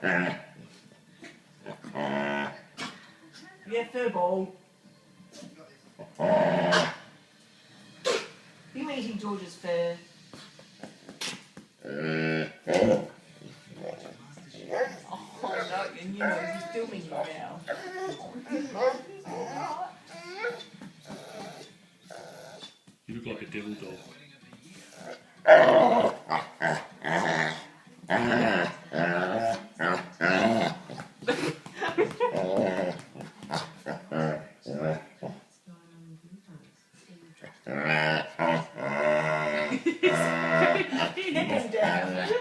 Yeah, furball. You eating George's fur? Oh no, and you know he's filming you now. You look like a devil dog. He's putting his hand down.